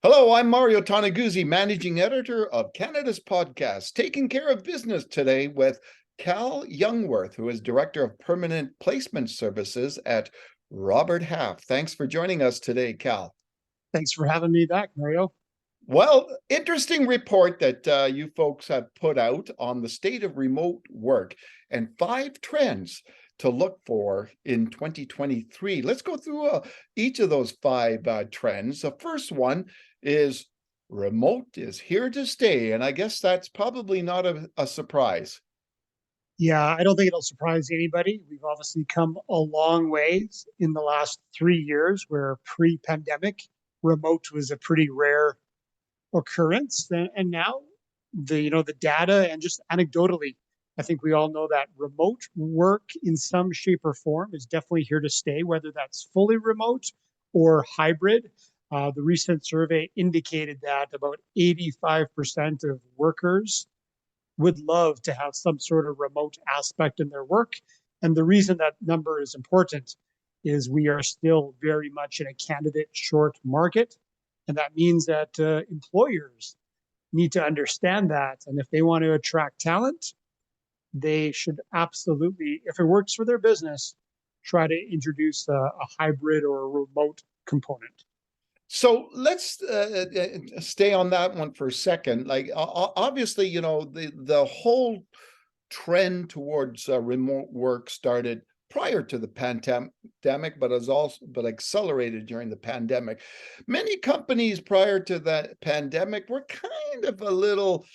Hello, I'm Mario Toneguzzi, managing editor of Canada's podcast, taking care of business today with Cal Jungwirth, who is director of permanent placement services at Robert Half. Thanks for joining us today, Cal. Thanks for having me back, Mario. Well, interesting report that you folks have put out on the state of remote work and 5 trends to look for in 2023. Let's go through each of those 5 trends. The first one is remote is here to stay. And I guess that's probably not a surprise. Yeah, I don't think it'll surprise anybody. We've obviously come a long ways in the last 3 years, where pre-pandemic remote was a pretty rare occurrence. And now the data and just anecdotally, I think we all know that remote work in some shape or form is definitely here to stay, whether that's fully remote or hybrid. The recent survey indicated that about 85% of workers would love to have some sort of remote aspect in their work. And the reason that number is important is we are still very much in a candidate short market. And that means that employers need to understand that. And if they want to attract talent, they should absolutely, if it works for their business, try to introduce a hybrid or a remote component. So let's stay on that one for a second. Like, obviously, the whole trend towards remote work started prior to the pandemic, but accelerated during the pandemic. Many companies prior to that pandemic were kind of a little,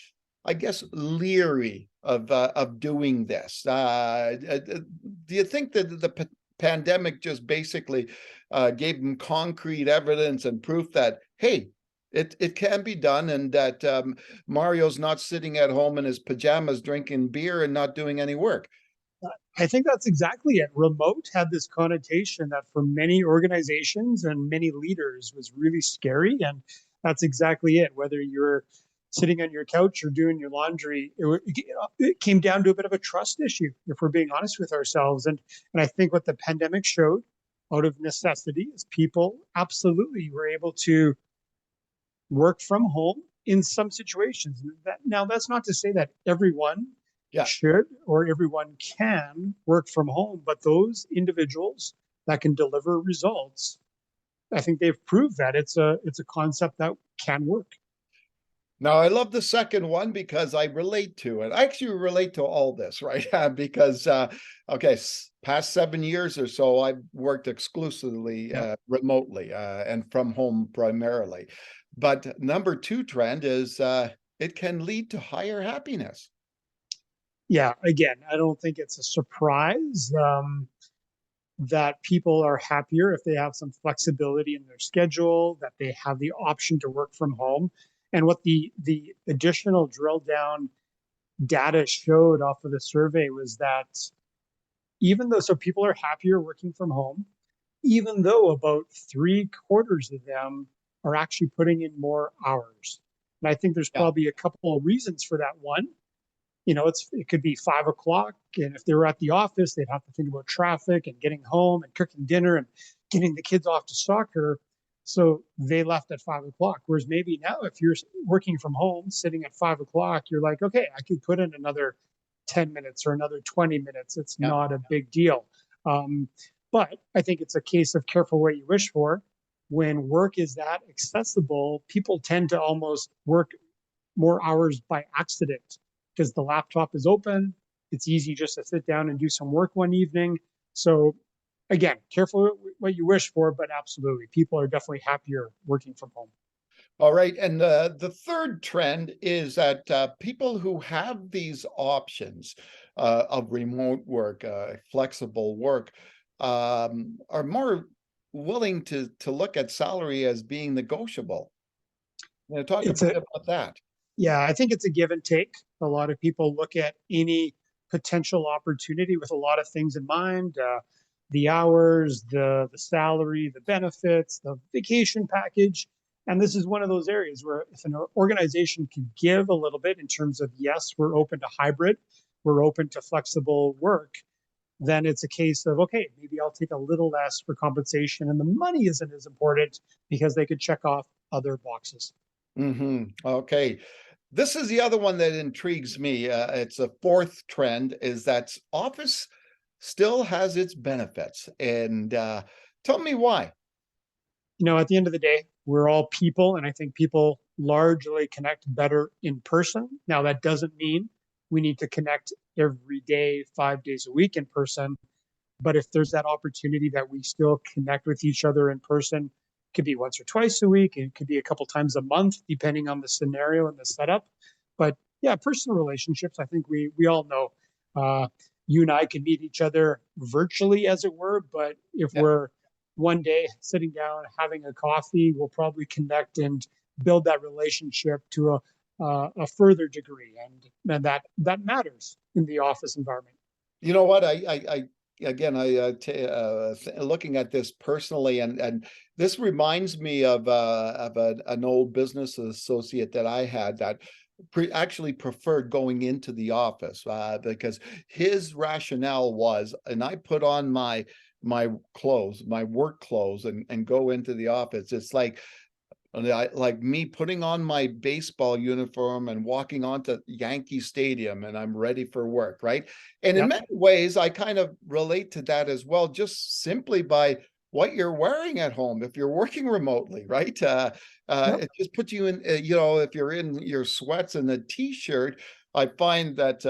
I guess, leery of doing this. Do you think that the pandemic just basically gave them concrete evidence and proof that, hey, it can be done, and that Mario's not sitting at home in his pajamas drinking beer and not doing any work? I think that's exactly it. Remote had this connotation that for many organizations and many leaders was really scary. And that's exactly it. Whether you're sitting on your couch or doing your laundry, it came down to a bit of a trust issue, if we're being honest with ourselves. And I think what the pandemic showed out of necessity is people absolutely were able to work from home in some situations. Now, that's not to say that everyone Yeah. should or everyone can work from home, but those individuals that can deliver results, I think they've proved that it's a concept that can work. Now, I love the second one because I relate to it. I actually relate to all this, right? Because, okay, past 7 years or so, I've worked exclusively Yeah. remotely and from home primarily. But number two trend is it can lead to higher happiness. Yeah. Again, I don't think it's a surprise that people are happier if they have some flexibility in their schedule, that they have the option to work from home. And what the additional drill down data showed off of the survey was that even though so people are happier working from home, even though about 3/4 of them are actually putting in more hours. And I think there's Yeah. probably a couple of reasons for that. One, it could be 5 o'clock, and if they were at the office, they'd have to think about traffic and getting home and cooking dinner and getting the kids off to soccer. So they left at 5 o'clock. Whereas maybe now, if you're working from home, sitting at 5 o'clock, you're like, okay, I could put in another 10 minutes or another 20 minutes. It's Yeah. not a big deal. Um, but I think it's a case of careful what you wish for. When work is that accessible, people tend to almost work more hours by accident because the laptop is open. It's easy just to sit down and do some work one evening. So again, careful what you wish for, but absolutely, people are definitely happier working from home. All right. And the third trend is that people who have these options of remote work, flexible work, are more willing to look at salary as being negotiable. Talk a It's bit a about that. Yeah, I think it's a give and take. A lot of people look at any potential opportunity with a lot of things in mind. The hours, the salary, the benefits, the vacation package. And this is one of those areas where if an organization can give a little bit in terms of, yes, we're open to hybrid, we're open to flexible work, then it's a case of, okay, maybe I'll take a little less for compensation and the money isn't as important because they could check off other boxes. Okay. This is the other one that intrigues me. It's a fourth trend is that office still has its benefits. And tell me why. At the end of the day, we're all people, and I think people largely connect better in person. Now, that doesn't mean we need to connect every day, 5 days a week in person. But if there's that opportunity that we still connect with each other in person, it could be once or twice a week, it could be a couple times a month, depending on the scenario and the setup. But yeah, personal relationships, I think we all know. You and I can meet each other virtually, as it were, but if Yeah. we're one day sitting down having a coffee, we'll probably connect and build that relationship to a further degree, and that matters in the office environment. You know what? Again, looking at this personally, and this reminds me of an old business associate that I had that actually preferred going into the office because his rationale was, and I put on my clothes, my work clothes, and go into the office. It's like me putting on my baseball uniform and walking onto Yankee Stadium and I'm ready for work, right? And in Yep. many ways, I kind of relate to that as well, just simply by what you're wearing at home if you're working remotely, right? Yep. It just puts you in, if you're in your sweats and a t-shirt, I find that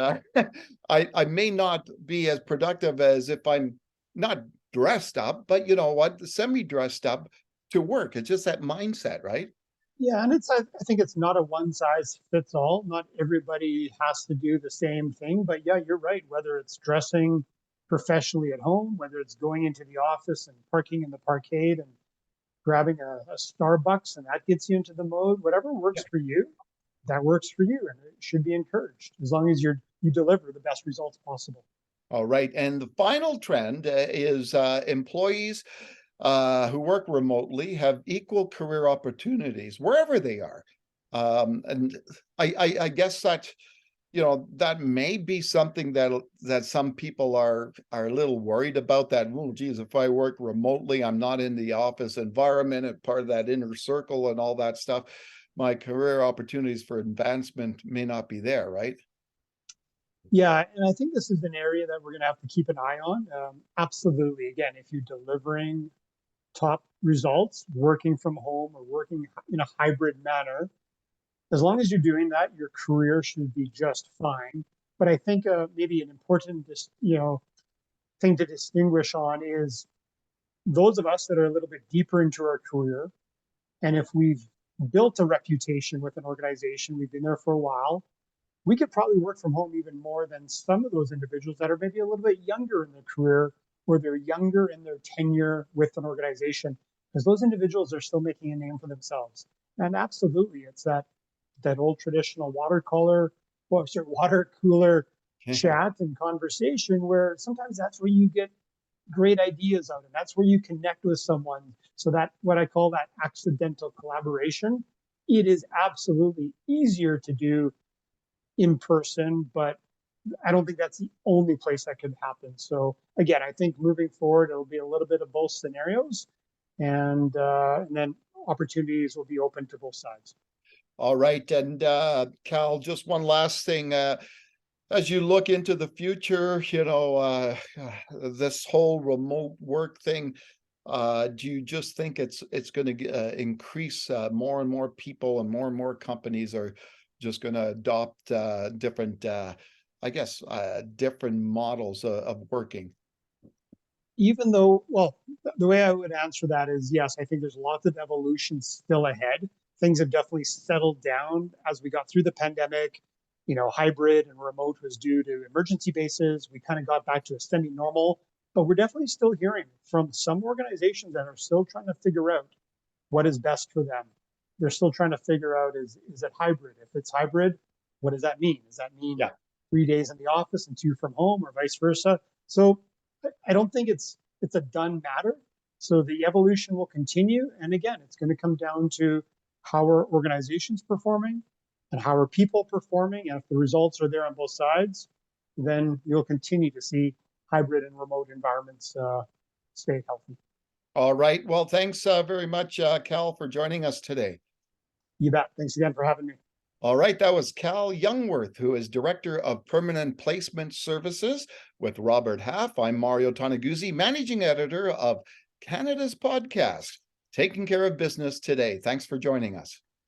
I may not be as productive as if I'm not dressed up, but you know what, semi-dressed up to work. It's just that mindset, right? Yeah, and I think it's not a one size fits all. Not everybody has to do the same thing, but yeah, you're right. Whether it's dressing professionally at home, whether it's going into the office and parking in the parkade and grabbing a Starbucks and that gets you into the mode, whatever Yeah. works for you, that works for you, and it should be encouraged as long as you deliver the best results possible. All right. And the final trend is employees who work remotely have equal career opportunities wherever they are. And I guess that, that may be something that some people are a little worried about, that, oh, geez, if I work remotely, I'm not in the office environment and part of that inner circle and all that stuff. My career opportunities for advancement may not be there, right? Yeah, and I think this is an area that we're going to have to keep an eye on. Absolutely. Again, if you're delivering top results, working from home or working in a hybrid manner, as long as you're doing that, your career should be just fine. But I think maybe an important, thing to distinguish on is those of us that are a little bit deeper into our career, and if we've built a reputation with an organization, we've been there for a while, we could probably work from home even more than some of those individuals that are maybe a little bit younger in their career or they're younger in their tenure with an organization, because those individuals are still making a name for themselves. And absolutely, it's that old traditional water cooler chat and conversation where sometimes that's where you get great ideas out, and that's where you connect with someone. So that what I call that accidental collaboration, it is absolutely easier to do in person, but I don't think that's the only place that could happen. So again, I think moving forward, it'll be a little bit of both scenarios, and then opportunities will be open to both sides. All right. And Cal, just one last thing. As you look into the future, this whole remote work thing, do you just think it's going to increase? More and more people and more companies are just going to adopt different, I guess, different models of working. Even though, well, the way I would answer that is yes, I think there's lots of evolution still ahead. Things have definitely settled down as we got through the pandemic. Hybrid and remote was due to emergency basis. We kind of got back to a semi normal, but we're definitely still hearing from some organizations that are still trying to figure out what is best for them. They're still trying to figure out is it hybrid? If it's hybrid, what does that mean? Does that mean Yeah. 3 days in the office and two from home, or vice versa? So I don't think it's a done matter. So the evolution will continue, and again, it's going to come down to how are organizations performing and how are people performing. And if the results are there on both sides, then you'll continue to see hybrid and remote environments stay healthy. All right. Well, thanks very much, Cal, for joining us today. You bet. Thanks again for having me. All right, that was Cal Jungwirth, who is Director of Permanent Placement Services with Robert Half. I'm Mario Toneguzzi, Managing Editor of Canada's podcast, Taking Care of Business Today. Thanks for joining us.